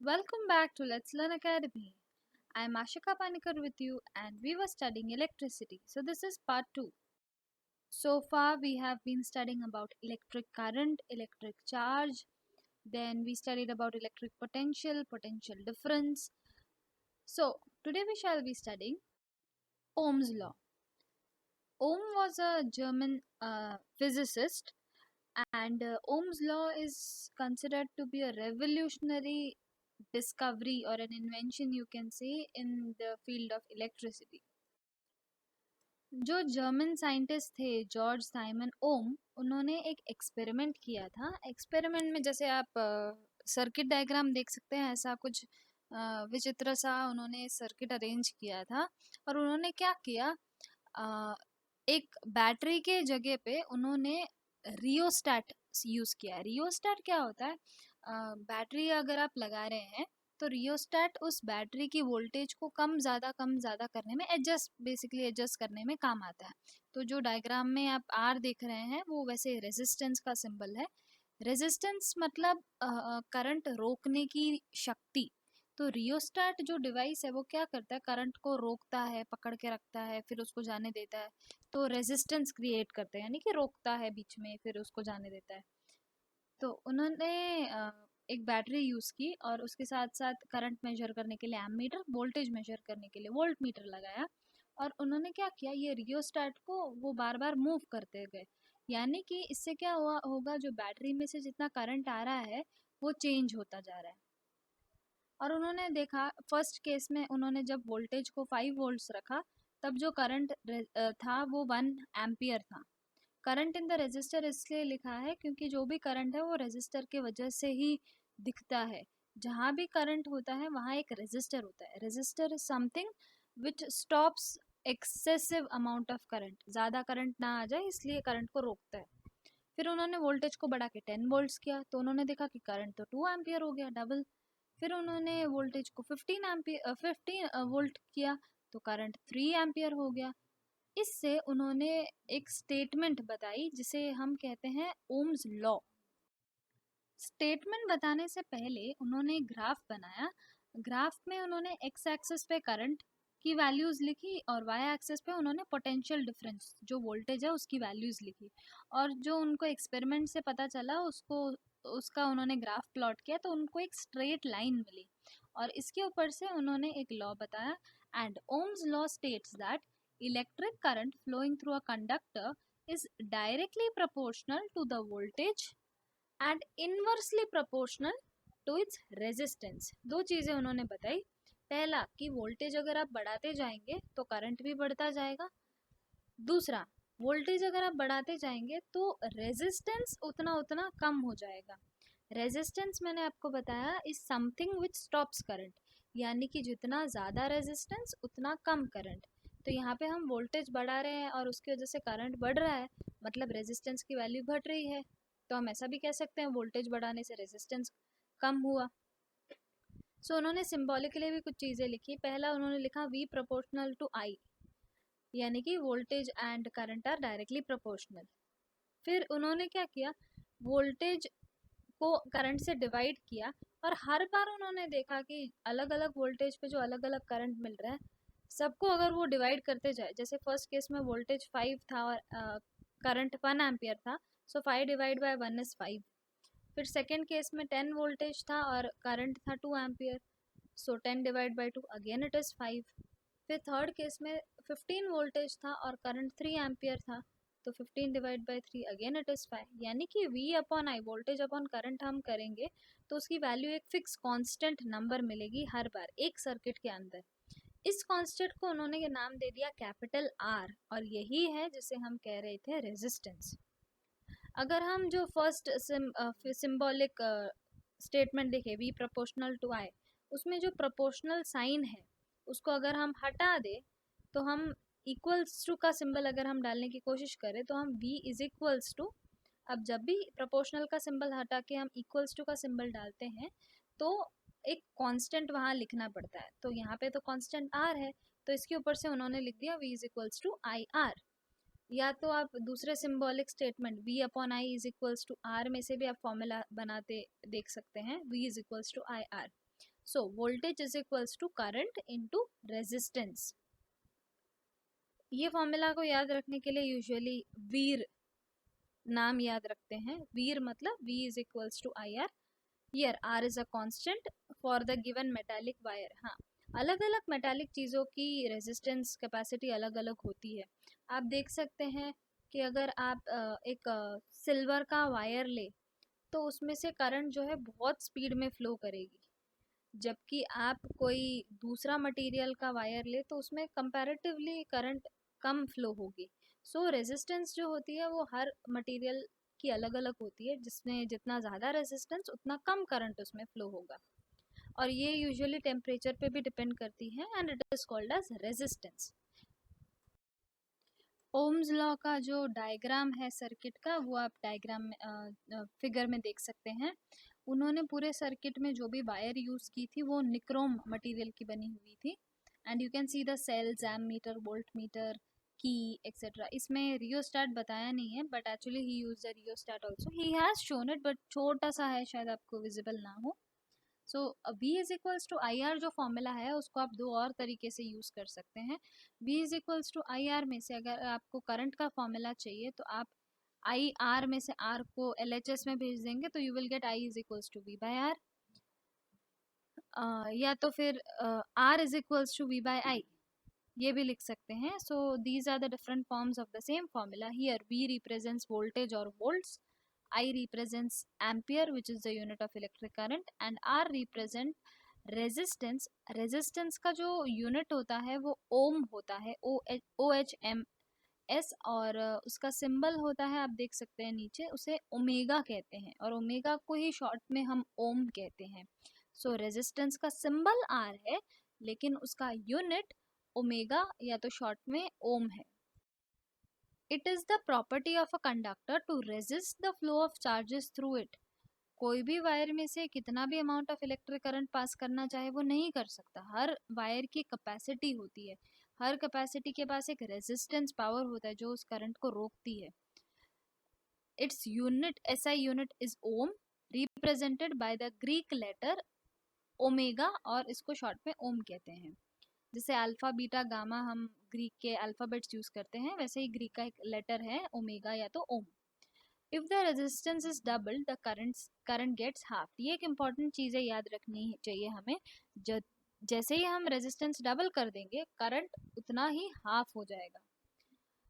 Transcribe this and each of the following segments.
Welcome back to Let's Learn Academy. I am Ashika Panikar with you and we were studying electricity. So this is part 2. So far we have been studying about electric current, electric charge, then we studied about electric potential, potential difference. So today we shall be studying Ohm's law. Ohm was a German physicist and Ohm's law is considered to be a revolutionary discovery or an invention you can say in the field of electricity. जो German scientist थे George Simon ओम उन्होंने एक experiment किया था। Experiment में जैसे आप circuit diagram देख सकते हैं, ऐसा कुछ विचित्र सा उन्होंने सर्किट अरेंज किया था। और उन्होंने क्या किया, एक बैटरी के जगह पे उन्होंने रियोस्टैट यूज़ किया। रियोस्टैट क्या होता है, बैटरी अगर आप लगा रहे हैं तो रियोस्टैट उस बैटरी की वोल्टेज को कम ज़्यादा करने में बेसिकली एडजस्ट करने में काम आता है। तो जो डायग्राम में आप आर देख रहे हैं वो वैसे रेजिस्टेंस का सिंबल है। रेजिस्टेंस मतलब करंट रोकने की शक्ति। तो रियोस्टैट जो डिवाइस है वो क्या करता है, करंट को रोकता है, पकड़ के रखता है, फिर उसको जाने देता है। तो रेजिस्टेंस क्रिएट करते हैं, यानी कि रोकता है बीच में फिर उसको जाने देता है। तो उन्होंने एक बैटरी यूज़ की और उसके साथ साथ करंट मेजर करने के लिए एमीटर, वोल्टेज मेजर करने के लिए वोल्ट मीटर लगाया। और उन्होंने क्या किया, ये रियोस्टैट को वो बार बार मूव करते गए, यानी कि इससे क्या हुआ होगा, जो बैटरी में से जितना करंट आ रहा है वो चेंज होता जा रहा है। और उन्होंने देखा फर्स्ट केस में उन्होंने जब वोल्टेज को 5 वोल्ट्स रखा तब जो करंट था वो 1 एम्पियर था। करंट इन द रेजिस्टर इसलिए लिखा है क्योंकि जो भी करंट है वो रेजिस्टर के वजह से ही दिखता है। जहाँ भी करंट होता है वहाँ एक रेजिस्टर होता है। Resistor is something which stops excessive amount of current, ज़्यादा करंट ना आ जाए इसलिए करंट को रोकता है। फिर उन्होंने वोल्टेज को बढ़ा के 10 वोल्ट्स किया तो उन्होंने देखा कि करंट तो 2 एम्पियर हो गया, डबल। फिर उन्होंने वोल्टेज को 15 वोल्ट किया तो करंट 3 एम्पियर हो गया। इससे उन्होंने एक स्टेटमेंट बताई जिसे हम कहते हैं ओम्स लॉ। स्टेटमेंट बताने से पहले उन्होंने एक ग्राफ बनाया। ग्राफ में उन्होंने एक्स एक्सिस पे करंट की वैल्यूज़ लिखी और वाई एक्सिस पे उन्होंने पोटेंशियल डिफरेंस जो वोल्टेज है उसकी वैल्यूज़ लिखी। और जो उनको एक्सपेरिमेंट से पता चला उसका उन्होंने ग्राफ प्लॉट किया तो उनको एक स्ट्रेट लाइन मिली। और इसके ऊपर से उन्होंने एक लॉ बताया, and Ohm's law states that electric current flowing through a conductor is directly proportional to the voltage and inversely proportional to its resistance. दो चीज़ें उन्होंने बताई। पहला कि वोल्टेज अगर आप बढ़ाते जाएंगे तो करंट भी बढ़ता जाएगा। दूसरा, वोल्टेज अगर आप बढ़ाते जाएंगे तो रेजिस्टेंस उतना उतना कम हो जाएगा। रेजिस्टेंस मैंने आपको बताया is something which stops current, यानी कि जितना ज़्यादा रेजिस्टेंस उतना कम करंट। तो यहाँ पे हम वोल्टेज बढ़ा रहे हैं और उसकी वजह से करंट बढ़ रहा है, मतलब रेजिस्टेंस की वैल्यू घट रही है। तो हम ऐसा भी कह सकते हैं वोल्टेज बढ़ाने से रेजिस्टेंस कम हुआ। सो उन्होंने सिम्बॉलिकली भी कुछ चीज़ें लिखी। पहला उन्होंने लिखा V प्रोपोर्शनल टू I, यानी कि voltage and current are directly proportional. फिर उन्होंने क्या किया, वोल्टेज को करंट से डिवाइड किया और हर बार उन्होंने देखा कि अलग अलग वोल्टेज पे जो अलग अलग करंट मिल रहा है सबको अगर वो डिवाइड करते जाए, जैसे फर्स्ट केस में वोल्टेज 5 था और करंट 1 एम्पियर था, सो 5 डिवाइड बाय 1 इज 5। फिर सेकेंड केस में 10 वोल्टेज था और करंट था 2 ampere, so 10 divide by 2 again it is 5। फिर थर्ड केस में 15 वोल्टेज था और करंट 3 एम्पियर था, तो 15 divide by 3 again it is 5। यानी कि V upon I, voltage upon current हम करेंगे तो उसकी वैल्यू एक फिक्स कांस्टेंट नंबर मिलेगी हर बार एक सर्किट के अंदर। इस कांस्टेंट को उन्होंने ये नाम दे दिया कैपिटल R, और यही है जिसे हम कह रहे थे रेजिस्टेंस। अगर हम जो फर्स्ट सिंबॉलिक स्टेटमेंट देखें V प्रोपोर्शनल टू I, उसमें जो प्रोपोर्शनल साइन है उसको अगर हम हटा दें तो हम इक्वल्स टू का सिंबल अगर हम डालने की कोशिश करें तो हम V इज इक्वल्स टू, अब जब भी प्रोपोर्शनल का सिंबल हटा के हम इक्वल्स टू का सिंबल डालते हैं तो एक कांस्टेंट वहाँ लिखना पड़ता है। तो यहाँ पे तो कांस्टेंट R है तो इसके ऊपर से उन्होंने लिख दिया V is equals to I R. या तो आप दूसरे symbolic statement V upon I is equals to R में से भी आप फॉर्मूला बनाते देख सकते हैं, V is equals to I R. So voltage is equals to current into resistance. ये फॉर्मूला को याद रखने के लिए यूजुअली वीर नाम याद रखते हैं। वीर मतलब V is equals to I R. Here R is a constant for the given metallic wire. हाँ, अलग अलग मेटालिक चीज़ों की रेजिस्टेंस कैपेसिटी अलग अलग होती है। आप देख सकते हैं कि अगर आप एक सिल्वर का वायर ले तो उसमें से करंट जो है बहुत स्पीड में फ्लो करेगी, जबकि आप कोई दूसरा मटेरियल का वायर ले तो उसमें कंपैरेटिवली करंट कम फ्लो होगी। सो रेजिस्टेंस जो होती है वो हर मटेरियल की अलग अलग होती है, जिसमें जितना ज़्यादा रेजिस्टेंस उतना कम करंट उसमें फ्लो होगा, और ये यूजुअली टेम्परेचर पे भी डिपेंड करती है and it is called as resistance. Ohm's law का जो डायग्राम है सर्किट का, वो आप डायग्राम में फिगर में देख सकते हैं। उन्होंने पूरे सर्किट में जो भी वायर यूज़ की थी वो निक्रोम मटेरियल की बनी हुई थी, and you can see the cells, ammeter, volt meter, की एक्सेट्रा। इसमें रियोस्टैट बताया नहीं है, but actually he use the rheostat also. He has shown it, but छोटा सा है, शायद आपको विजिबल ना हो। So V is equals to I R जो फॉर्मूला है उसको आप दो और तरीके से यूज़ कर सकते हैं। V is equals to I R में से अगर आपको करंट का फॉर्मूला चाहिए तो आप आई आर में से R को LHS में भेज देंगे तो you will get I is equals to V by R, या तो फिर R is equals to V by I, ये भी लिख सकते हैं। So these are the different forms of the same formula. Here V represents voltage और volts, I represents ampere which is the unit of electric current, and R represent resistance। resistance का जो unit होता है वो ओम होता है, OHM S, और उसका सिंबल होता है, आप देख सकते हैं नीचे, उसे ओमेगा कहते हैं, और ओमेगा को ही शॉर्ट में हम ओम कहते हैं। सो रेजिस्टेंस का सिंबल R है लेकिन उसका यूनिट ओमेगा या तो शॉर्ट में ओम है। It is the property of a conductor to resist the flow of charges through it। कोई भी वायर में से कितना भी amount of electric current pass करना चाहे वो नहीं कर सकता। हर वायर की कैपेसिटी होती है, हर कैपेसिटी के पास एक रेजिस्टेंस पावर होता है जो उस करंट को रोकती है। Its unit SI unit is ohm, represented by the Greek letter omega, और इसको शॉर्ट में ओम कहते हैं। जैसे अल्फा बीटा गामा हम ग्रीक के अल्फ़ाबेट्स यूज करते हैं, वैसे ही ग्रीक का एक लेटर है ओमेगा या तो ohm. If the resistance is double the current gets half. ये एक इम्पॉर्टेंट चीज़ है, याद रखनी चाहिए हमें। जैसे ही हम रेजिस्टेंस डबल कर देंगे करंट उतना ही हाफ हो जाएगा।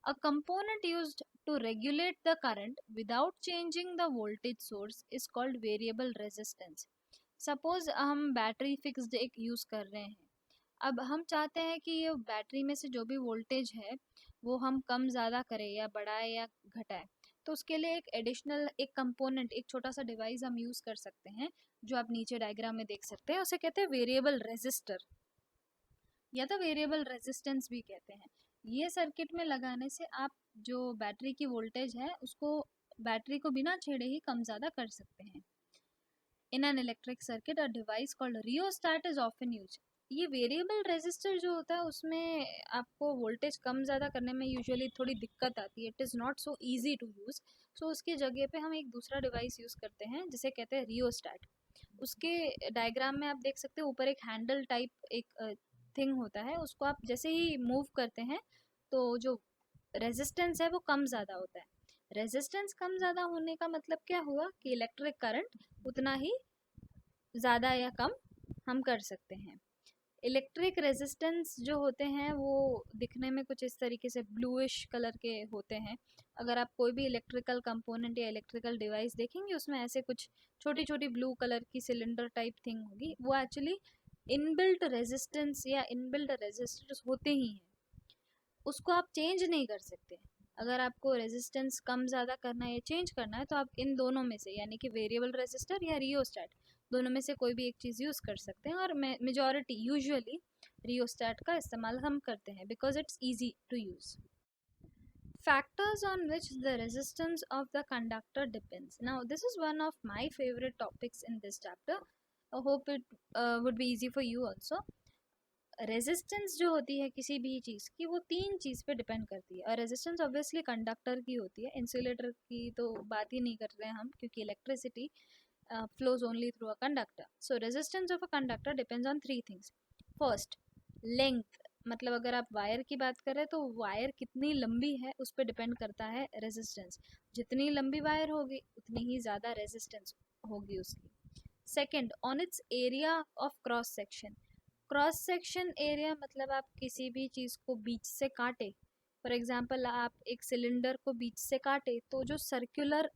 A component used to regulate the current without changing the voltage source is called variable resistance. Suppose हम बैटरी फिक्स्ड एक यूज़ कर रहे हैं, अब हम चाहते हैं कि ये बैटरी में से जो भी वोल्टेज है वो हम कम ज़्यादा करें या बढ़ाए या घटाए, तो उसके लिए एक एडिशनल एक कंपोनेंट, एक छोटा सा डिवाइस हम यूज़ कर सकते हैं, जो आप नीचे डायग्राम में देख सकते हैं। उसे कहते हैं वेरिएबल रेजिस्टर या तो वेरिएबल रेजिस्टेंस भी कहते हैं। ये सर्किट में लगाने से आप जो बैटरी की वोल्टेज है उसको, बैटरी को बिना छेड़े ही कम ज़्यादा कर सकते हैं। In an electric circuit a device called rheostat is often use. ये वेरिएबल रेजिस्टर जो होता है उसमें आपको वोल्टेज कम ज़्यादा करने में यूजुअली थोड़ी दिक्कत आती है, it is not so easy to use. So उसकी जगह पे हम एक दूसरा डिवाइस यूज़ करते हैं जिसे कहते हैं रियोस्टैट। उसके डायग्राम में आप देख सकते हो ऊपर एक हैंडल टाइप एक थिंग होता है, उसको आप जैसे ही मूव करते हैं तो जो रेजिस्टेंस है वो कम ज़्यादा होता है। रेजिस्टेंस कम ज़्यादा होने का मतलब क्या हुआ कि इलेक्ट्रिक करंट उतना ही ज़्यादा या कम हम कर सकते हैं। इलेक्ट्रिक रेजिस्टेंस जो होते हैं वो दिखने में कुछ इस तरीके से ब्लूइश कलर के होते हैं। अगर आप कोई भी इलेक्ट्रिकल कंपोनेंट या इलेक्ट्रिकल डिवाइस देखेंगे उसमें ऐसे कुछ छोटी छोटी ब्लू कलर की सिलेंडर टाइप थिंग होगी, वो एक्चुअली इनबिल्ट रेजिस्टेंस या इनबिल्ट रेजिस्टर्स होते ही हैं, उसको आप चेंज नहीं कर सकते। अगर आपको रेजिस्टेंस कम ज़्यादा करना है या चेंज करना है तो आप इन दोनों में से, यानी कि वेरिएबल रेजिस्टर या रियोस्टैट, दोनों में से कोई भी एक चीज़ यूज़ कर सकते हैं। और मेजॉरिटी यूजुअली रियोस्टैट का इस्तेमाल हम करते हैं because it's easy to use. Factors on which the resistance of the conductor depends. Now this is one of my favorite topics in this chapter. I hope it would be easy for you also. Resistance जो होती है किसी भी चीज़ की वो तीन चीज़ पे depend करती है, और रेजिस्टेंस ऑब्वियसली कंडक्टर की होती है, इंसुलेटर की तो बात ही नहीं कर रहे हैं हम, क्योंकि electricity flows only through a conductor. So resistance of a conductor depends on three things. First, length, मतलब अगर आप वायर की बात करें तो वायर कितनी लंबी है उस पर डिपेंड करता है रेजिस्टेंस. जितनी लंबी वायर होगी उतनी ही ज़्यादा रेजिस्टेंस होगी उसकी. Second, on it's area of cross section. Cross section area मतलब आप किसी भी चीज़ को बीच से काटे. फॉर एग्जाम्पल आप एक सिलेंडर को बीच से काटे तो जो सर्कुलर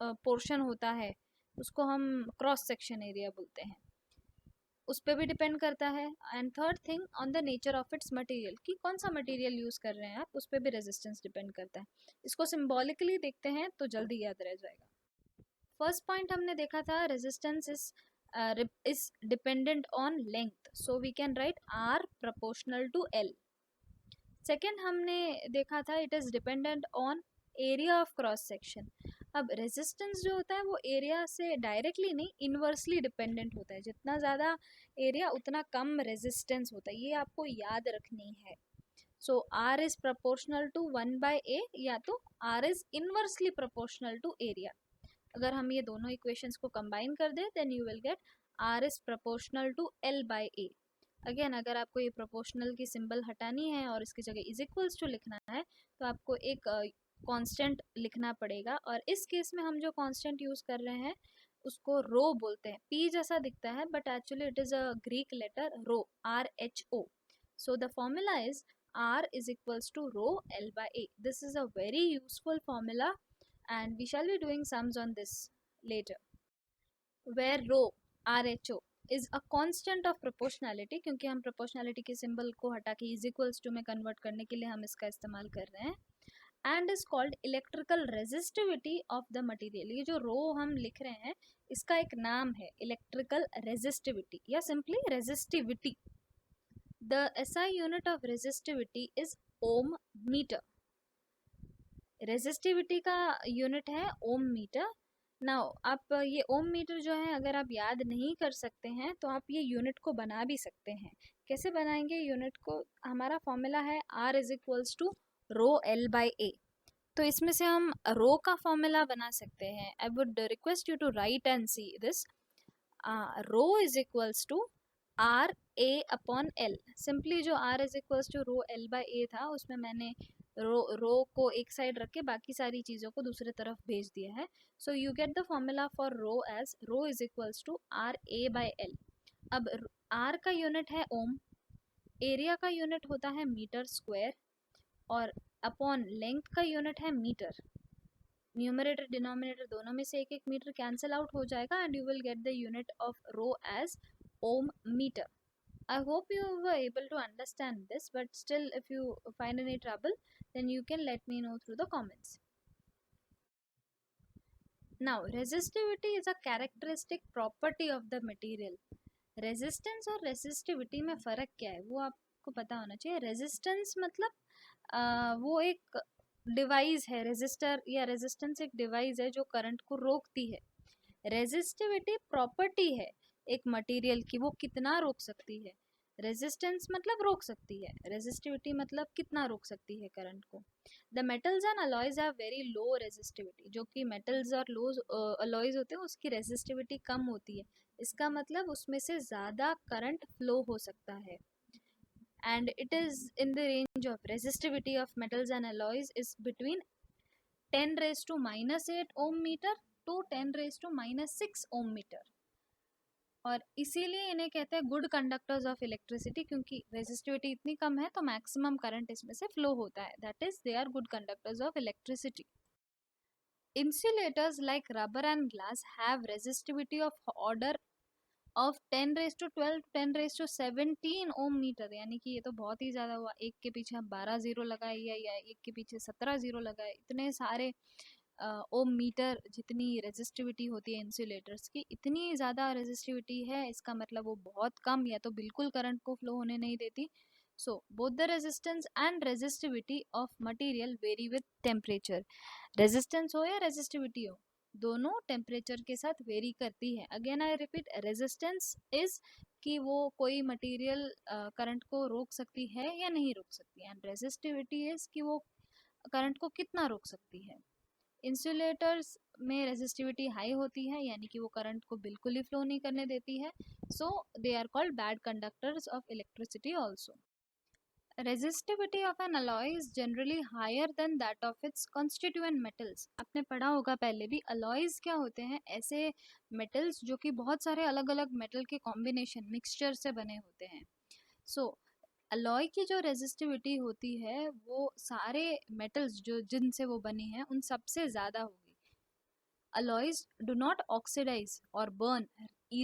पोर्शन होता है उसको हम क्रॉस सेक्शन एरिया बोलते हैं. उस पर भी डिपेंड करता है. And third thing, on the nature of its material, कि कौन सा मटेरियल यूज़ कर रहे हैं आप, उस पर भी रेजिस्टेंस डिपेंड करता है. इसको सिम्बॉलिकली देखते हैं तो जल्दी याद रह जाएगा. फर्स्ट पॉइंट हमने देखा था resistance is dependent on length, so we can write R proportional to L. Second हमने देखा था it is dependent on area of cross section. अब रेजिस्टेंस जो होता है वो एरिया से डायरेक्टली नहीं, इनवर्सली डिपेंडेंट होता है. जितना ज़्यादा एरिया उतना कम रेजिस्टेंस होता है, ये आपको याद रखनी है. So R is proportional to 1/a या तो R is inversely proportional to area. अगर हम ये दोनों इक्वेशंस को कंबाइन कर दें then you will get R is proportional to L/A. Again अगर आपको ये प्रोपोर्शनल की सिंबल हटानी है और इसकी जगह इज इक्वल्स टू लिखना है तो आपको एक कांस्टेंट लिखना पड़ेगा. और इस केस में हम जो कांस्टेंट यूज़ कर रहे हैं उसको रो बोलते हैं. पी जैसा दिखता है but actually it is a Greek letter rho, RHO. So the formula is R is equals to rho L/A. This is a very useful formula and we shall be doing sums on this later. Where rho, RHO, is a constant of proportionality, क्योंकि हम proportionality के symbol को हटा के is equals to में convert करने के लिए हम इसका इस्तेमाल कर रहे हैं. And is called electrical resistivity of the material. ये जो रो हम लिख रहे हैं इसका एक नाम है electrical resistivity या simply resistivity. The SI unit of resistivity is ohm meter. Resistivity का यूनिट है ओम मीटर. नाउ आप ये ओम मीटर जो है अगर आप याद नहीं कर सकते हैं तो आप ये यूनिट को बना भी सकते हैं. कैसे बनाएंगे यूनिट को? हमारा फॉर्मूला है R is equals to rho L/A. तो इसमें से हम रो का फॉर्मूला बना सकते हैं. I would request you to write and see this. Rho is equals to RA/L. Simply जो R is equals to rho L/A था उसमें मैंने रो को एक साइड रख के बाकी सारी चीज़ों को दूसरी तरफ भेज दिया है. So you get the formula for rho as rho is equals to RA/L. अब R का यूनिट है ओम, एरिया का यूनिट होता है मीटर स्क्वायर और अपॉन लेंथ का यूनिट है मीटर. न्यूमरेटर डिनोमिनेटर दोनों में से एक एक मीटर कैंसिल आउट हो जाएगा and you will get the unit of rho as ohm meter. I hope you were able to understand this, but still if you find any trouble then you can let me know through the comments. Now resistivity is a characteristic property of the material. Resistance और resistivity में फ़र्क क्या है वो आपको पता होना चाहिए. रेजिस्टेंस मतलब वो एक डिवाइस है. रेजिस्टर या रेजिस्टेंस एक डिवाइस है जो करंट को रोकती है. रेजिस्टिविटी प्रॉपर्टी है एक मटेरियल की, वो कितना रोक सकती है. रेजिस्टेंस मतलब रोक सकती है, रेजिस्टिविटी मतलब कितना रोक सकती है करंट को. The metals and alloys have very low resistivity. जो कि मेटल्स और लो अलॉयज होते हैं उसकी रेजिस्टिविटी कम होती है. इसका मतलब उसमें से ज़्यादा करंट फ्लो हो सकता है. and it is in the range of resistivity of metals and alloys is between 10 raised to -8 ohm meter to 10 raised to -6 ohm meter. और इसीलिए इन्हें कहते हैं गुड कंडक्टर्स ऑफ इलेक्ट्रिसिटी, क्योंकि रेजिस्टिविटी इतनी कम है तो मैक्सिमम करंट इसमें से फ्लो होता है. That is they are good conductors of electricity. Insulators like rubber and glass have resistivity of order of 10 raised to 12 10 raised to 17 Om metre. यानी कि ये तो बहुत ही ज़्यादा हुआ. एक के पीछे हम 12 जीरो लगाए या एक के पीछे 17 जीरो लगाए, इतने सारे ओम मीटर जितनी रेजिस्टिविटी होती है इंसुलेटर्स की, इतनी ज़्यादा रेजिस्टिविटी है. इसका मतलब वो बहुत कम या तो बिल्कुल करंट को फ्लो होने नहीं देती. So both the resistance and resistivity of material very with temperature. Resistance हो या रेजिस्टिविटी हो, दोनों टेम्परेचर के साथ वेरी करती है. Again I repeat, resistance is कि वो कोई मटेरियल करंट को रोक सकती है या नहीं रोक सकती, एंड रेजिस्टिविटी इज कि वो करंट को कितना रोक सकती है. इंसुलेटर्स में रेजिस्टिविटी हाई होती है, यानी कि वो करंट को बिल्कुल ही फ्लो नहीं करने देती है, so they are called bad conductors of electricity also. Resistivity of an alloy is generally higher than that of its constituent metals. आपने पढ़ा होगा पहले भी, अलॉयज क्या होते हैं, ऐसे मेटल्स जो कि बहुत सारे अलग अलग मेटल के कॉम्बिनेशन मिक्सचर से बने होते हैं. सो अलॉय की जो रेजिस्टिविटी होती है वो सारे मेटल्स जो जिनसे वो बनी है उन सबसे ज़्यादा होगी. Alloys do not oxidize or burn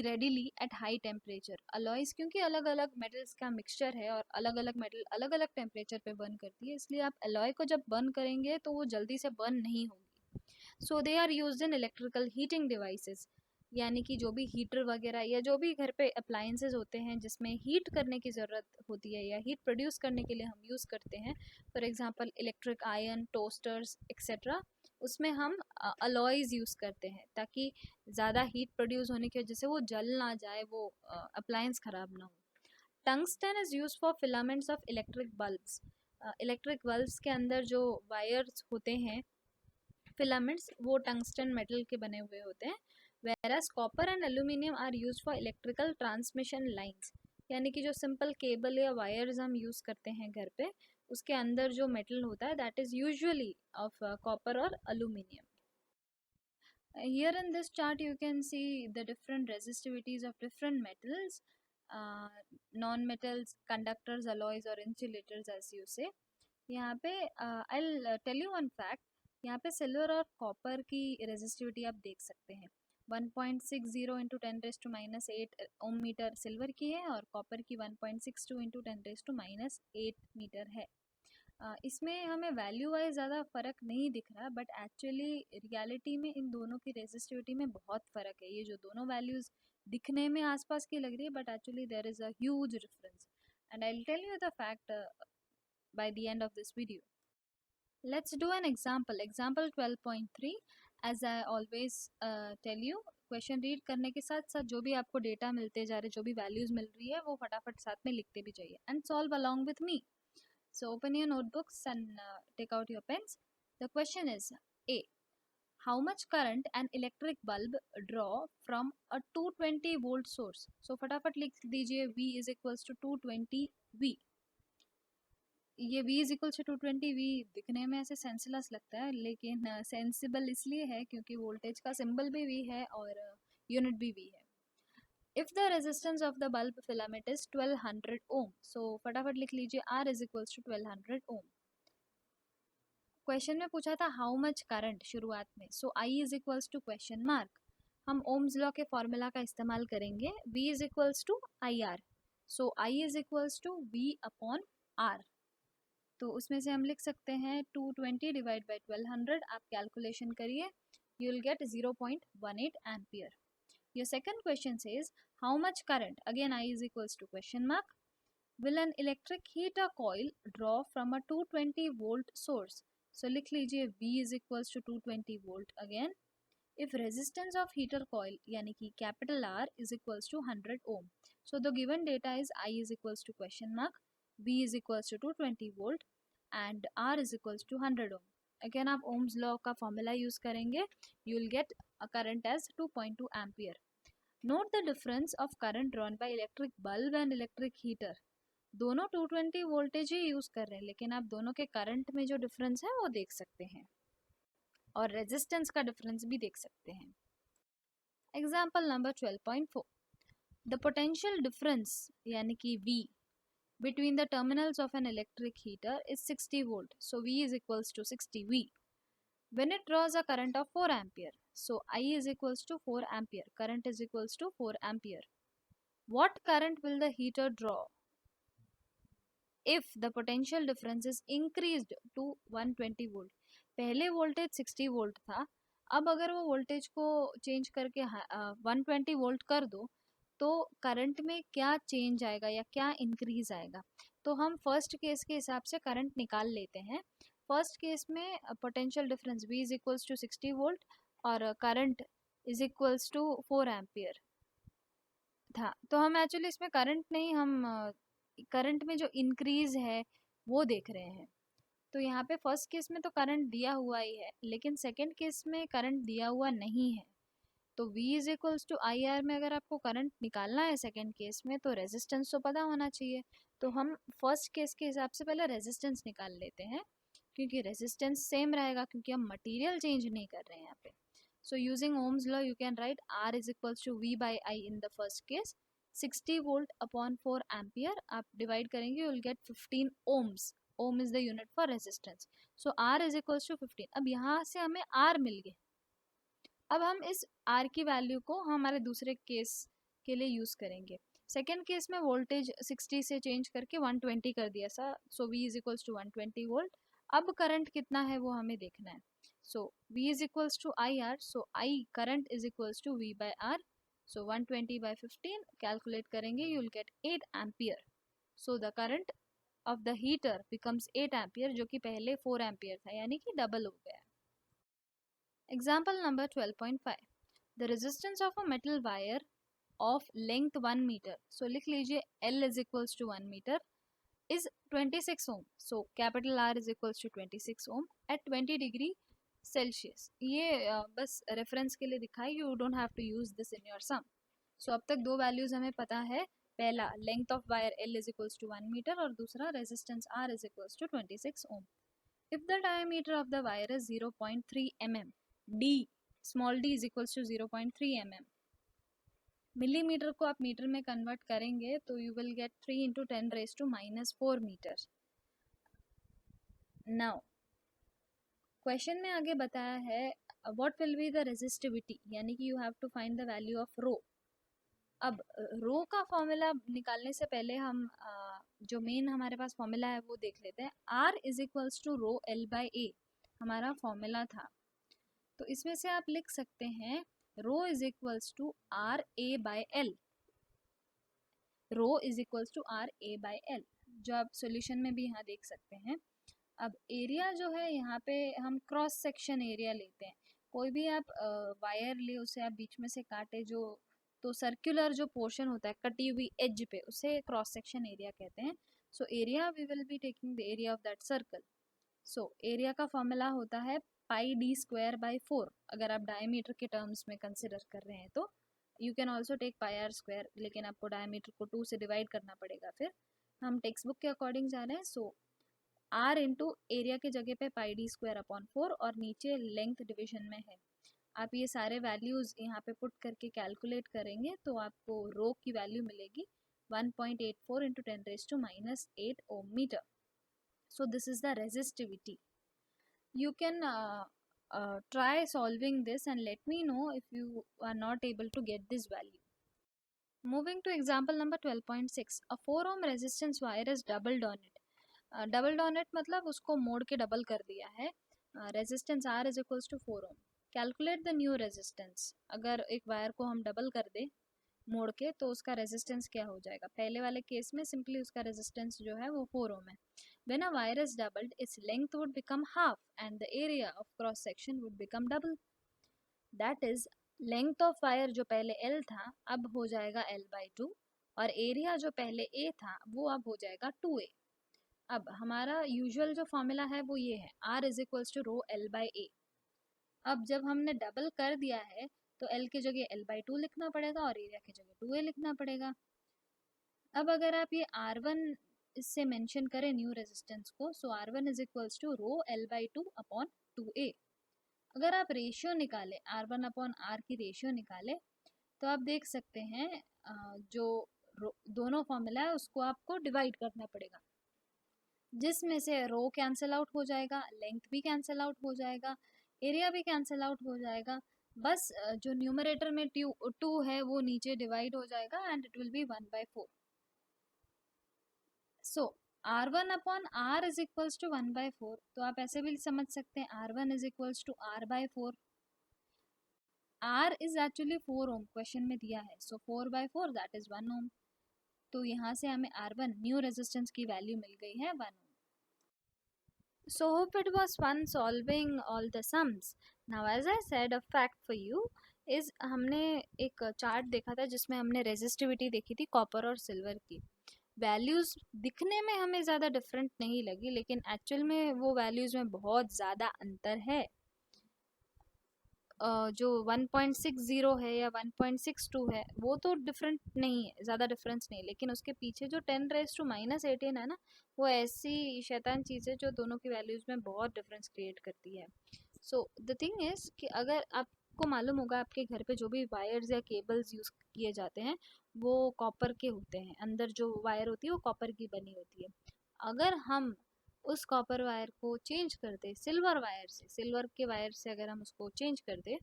readily at high temperature. Alloys क्योंकि अलग अलग मेटल्स का मिक्सचर है और अलग अलग मेटल अलग अलग टेम्परेचर पे बर्न करती है, इसलिए आप अलॉय को जब बर्न करेंगे तो वो जल्दी से बर्न नहीं होगी. So they are used in electrical heating devices, यानी कि जो भी हीटर वगैरह या जो भी घर पे अप्लायंसेस होते हैं जिसमें हीट करने की ज़रूरत होती है या हीट प्रोड्यूस करने के लिए हम यूज़ करते हैं, for example electric iron, toasters etcetera, उसमें हम अलॉयज यूज़ करते हैं ताकि ज़्यादा हीट प्रोड्यूस होने की वजह से वो जल ना जाए, वो अप्लायंस ख़राब ना हो. Tungsten is use for filaments of electric bulbs. Electric bulbs के अंदर जो वायर्स होते हैं फिलामेंट्स, वो टंगस्टन मेटल के बने हुए होते हैं. whereas copper and aluminium are use for electrical transmission lines, यानी कि जो सिंपल केबल या वायर्स हम यूज़ करते हैं घर पे, उसके अंदर जो मेटल होता है that is usually of copper और aluminium. Here in this chart you can see the different resistivities of different metals, uh, non-metals, conductors, alloys or insulators as you say. यहाँ पे I'll tell you one fact. यहाँ पे silver और copper की resistivity आप देख सकते हैं. 1.60 इंटू 10⁻⁸ ओम मीटर सिल्वर की है और कॉपर की 1.62 इंटू 10⁻⁸ मीटर है. इसमें हमें वैल्यू वाइज ज़्यादा फ़र्क नहीं दिख रहा, बट एक्चुअली रियलिटी में इन दोनों की रेजिस्टिविटी में बहुत फ़र्क है. ये जो दोनों वैल्यूज़ दिखने में आसपास की लग रही है, but actually there is a huge difference, and I will tell you the fact by the end of this video. Let's do an example. Example 12.3. As I always tell you, question read करने के साथ साथ जो भी आपको data मिलते जा रहे, जो भी वैल्यूज़ मिल रही है, वो फटाफट साथ में लिखते भी जाइए and solve along with me. So open your notebooks and take out your pens. The question is A. How much current an electric bulb draw from a 220 volt source? So फटाफट लिख दीजिए V is equals to 220 V. ये V is equal to 220 V दिखने में ऐसे senseless लगता है, लेकिन सेंसिबल इसलिए है क्योंकि वोल्टेज का सिंबल भी V है और यूनिट भी V है. If the resistance of the bulb filament is 1200 ohm, so फटाफट लिख लीजिए R is equals to 1200 ohm. Question में पूछा था हाउ मच करंट शुरुआत में, so I is equals to question mark. हम ओम्स लॉ के फॉर्मूला का इस्तेमाल करेंगे. V is equals to IR, so I is equals to V upon R. तो उसमें से हम लिख सकते हैं 220 डिवाइड बाई 1200. आप कैलकुलेशन करिए, you will get 0.18 ampere. Your second question says how much current, again I is equals to question mark, will an electric heater coil draw from a 220 volt source. So लिख लीजिए V is equals to 220 volt again. If resistance of heater coil यानी कि capital R is equals to 100 ohm. So the given data is I is equals to question mark, V is equals to 220 volt and R is equals to 100 ohm. Again आप ohms law का formula use करेंगे, you will get a current as 2.2 ampere. Note the difference of current drawn by electric bulb and electric heater. दोनों 220 voltage ही use कर रहे हैं, लेकिन आप दोनों के करंट में जो डिफरेंस है वो देख सकते हैं और रेजिस्टेंस का डिफरेंस भी देख सकते हैं. Example number 12.4. The potential difference यानी कि V between the terminals of an electric heater is 60 volt, so V is equals to 60 V. When it draws a current of 4 ampere, so I is equals to 4 ampere, current is equals to 4 ampere. What current will the heater draw if the potential difference is increased to 120 volt? पहले voltage 60 volt था, अब अगर वो voltage को change करके 120 volt कर दो तो करंट में क्या चेंज आएगा या क्या इंक्रीज आएगा. तो हम फर्स्ट केस के हिसाब से करंट निकाल लेते हैं. फर्स्ट केस में potential difference V is equals to 60 volt और current is equals to 4 ampere था. तो हम एक्चुअली इसमें करंट नहीं, हम करंट में जो इंक्रीज है वो देख रहे हैं. तो यहाँ पे फर्स्ट केस में तो करंट दिया हुआ ही है, लेकिन सेकंड केस में करंट दिया हुआ नहीं है। तो V is equals to I R में अगर आपको करंट निकालना है सेकंड केस में, तो रेजिस्टेंस तो पता होना चाहिए। तो हम फर्स्ट केस के हिसाब से पहले रेजिस्टेंस निकाल लेते हैं, क्योंकि रेजिस्टेंस सेम रहेगा, क्योंकि हम मटेरियल चेंज नहीं कर रहे हैं यहाँ पे। So using Ohm's law you can write R is equals to V by I in the first case, 60 volt upon 4 ampere, आप डिवाइड करेंगे you will get 15 ohms. Ohm is the unit for resistance. So R is equals to 15। अब यहाँ से हमें R मिल गए। अब हम इस R की वैल्यू को हमारे दूसरे केस के लिए यूज़ करेंगे। सेकेंड केस में वोल्टेज 60 से चेंज करके 120 कर दिया सा, so V is equals to 120 volt. अब करंट कितना है वो हमें देखना है। So V is equals to I R, so I current is equals to V by R. So 120 by 15 calculate करेंगे, you will get 8 ampere. So the current of the heater becomes 8 ampere, जो कि पहले 4 ampere था, यानी कि double हो गया। Example number 12.5. The resistance of a metal wire of length 1 meter. So लिख लीजिए L is equals to 1 meter is 26 ohm. So capital R is equals to 26 ohm at 20 degree Celsius. ये बस reference के लिए दिखाई, you don't have to use this in your sum. So अब तक दो वैल्यूज हमें पता है, पहला length of wire L is equals to 1 meter और दूसरा resistance R is equals to 26 ohm. If the diameter of the wire is 0.3 mm, D small d is equals to 0.3 mm. Millimetre को आप metre में convert करेंगे तो you will get 3 into 10 raise to -4 metre. Now question में आगे बताया है what will be the resistivity, यानी कि you have to find the value of rho. अब रो का फॉर्मूला निकालने से पहले हम जो मेन हमारे पास फॉर्मूला है वो देख लेते हैं। R is equals to rho L by A हमारा फॉर्मूला था, तो इसमें से आप लिख सकते हैं rho is equals to R A by L. Rho is equals to R A by L, जो आप सॉल्यूशन में भी यहाँ देख सकते हैं। अब एरिया जो है यहाँ पे हम क्रॉस सेक्शन एरिया लेते हैं। कोई भी आप वायर ले, उसे आप बीच में से काटे, जो तो सर्कुलर जो पोर्शन होता है कटी हुई एज पे, उसे क्रॉस सेक्शन एरिया कहते हैं। So area we will be taking the area of that circle. So area का फॉर्मूला होता है पाई डी स्क्वायर बाई 4, अगर आप डायमीटर के टर्म्स में कंसिडर कर रहे हैं तो। You can also take pi r square, लेकिन आपको डायमीटर को 2 से डिवाइड करना पड़ेगा। फिर हम टेक्स्ट बुक के अकॉर्डिंग जा रहे हैं। सो आर इंटू एरिया के जगह पे पाई डी स्क्वायर अपॉन 4 और नीचे लेंथ डिविजन में है। आप ये सारे वैल्यूज़ यहाँ पे पुट करके कैलकुलेट करेंगे तो आपको रो की वैल्यू मिलेगी 1.84 into 10 raise to -8 ohm meter. So this is the resistivity. You can try solving this and let me know if you are not able to get this value. Moving to example number 12.6. A 4 ohm resistance wire is doubled on it. Doubled on it मतलब उसको मोड़ के double कर दिया है। Resistance R is equals to 4 ohm. Calculate the new resistance. अगर एक wire को हम डबल कर दें मोड़ के, तो उसका रेजिस्टेंस क्या हो जाएगा। पहले वाले केस में सिंपली उसका रेजिस्टेंस जो है वो 4 ओम है। When a wire is doubled, its length would become half and the area of cross section would become double. That is, length of wire जो पहले L था अब हो जाएगा L by 2 और एरिया जो पहले A था वो अब हो जाएगा 2A। अब हमारा यूजुअल जो फॉर्मूला है वो ये है, R is equals to rho L by A। अब जब हमने डबल कर दिया है तो L की जगह L by 2 लिखना पड़ेगा और एरिया की जगह 2A लिखना पड़ेगा। अब अगर आप ये R1 इससे मेंशन करें न्यू रेजिस्टेंस को, so R1 is equals to rho L by 2 upon 2A। अगर आप रेशियो निकालें, R1 अपॉन R की रेशियो निकालें, तो आप देख सकते हैं जो दोनों फॉर्मूला है उसको आपको डिवाइड करना पड़ेगा, जिसमें से रो कैंसिल आउट हो जाएगा, लेंथ भी कैंसिल आउट हो जाएगा, एरिया भी कैंसिल आउट हो जाएगा। बस जो न्यूमरेटर में 2 है वो नीचे डिवाइड हो जाएगा and it will be 1/4। So R1 upon R is equals to 1/4, तो आप ऐसे भी समझ सकते हैं R1 is equals to R/4। R इज एक्चुअली 4 ओम क्वेश्चन में दिया है, सो 4/4 दैट इज 1 ओम। तो यहाँ से हमें R1 न्यू रेजिस्टेंस की वैल्यू मिल गई है 1 ओम। So hope it was fun solving all the sums. Now as I said, a fact for you is हमने एक चार्ट देखा था जिसमें हमने रेजिस्टिविटी देखी थी कॉपर और सिल्वर की। वैल्यूज़ दिखने में हमें ज़्यादा डिफरेंट नहीं लगी, लेकिन एक्चुअल में वो वैल्यूज़ में बहुत ज़्यादा अंतर है। जो 1.60 है या 1.62 है वो तो डिफरेंट नहीं है, ज़्यादा डिफरेंस नहीं, लेकिन उसके पीछे जो 10⁻⁻18 है ना, वो ऐसी शैतान चीज़ है जो दोनों की वैल्यूज़ में बहुत डिफरेंस क्रिएट करती है। सो द थिंग इज़ कि अगर आपको मालूम होगा आपके घर पे जो भी वायर्स या केबल्स यूज़ किए जाते हैं वो कॉपर के होते हैं, अंदर जो वायर होती है वो कॉपर की बनी होती है। अगर हम उस कॉपर वायर को चेंज कर दे सिल्वर वायर से, सिल्वर के वायर से अगर हम उसको चेंज कर दे,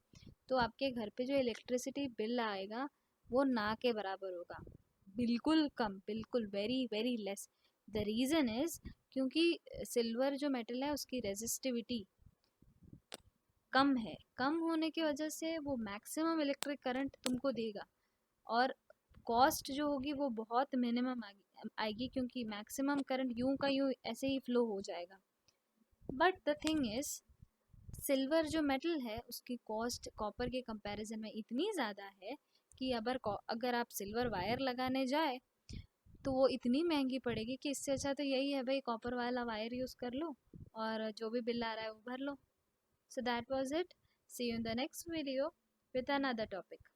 तो आपके घर पे जो इलेक्ट्रिसिटी बिल आएगा वो ना के बराबर होगा, बिल्कुल कम, बिल्कुल very very less. The reason is क्योंकि सिल्वर जो मेटल है उसकी रेजिस्टिविटी कम है, कम होने की वजह से वो मैक्सिमम इलेक्ट्रिक करंट तुमको देगा, और कॉस्ट जो होगी वो बहुत मिनिमम आएगी क्योंकि मैक्सिमम करंट यूं का यूं ऐसे ही फ्लो हो जाएगा। But the thing is silver जो मेटल है उसकी कॉस्ट कॉपर के कंपैरिजन में इतनी ज़्यादा है कि अगर आप सिल्वर वायर लगाने जाए तो वो इतनी महंगी पड़ेगी कि इससे अच्छा तो यही है भाई, कॉपर वाला वायर यूज़ कर लो और जो भी बिल आ रहा है वो भर लो। So that was it. See you in the next video with another topic.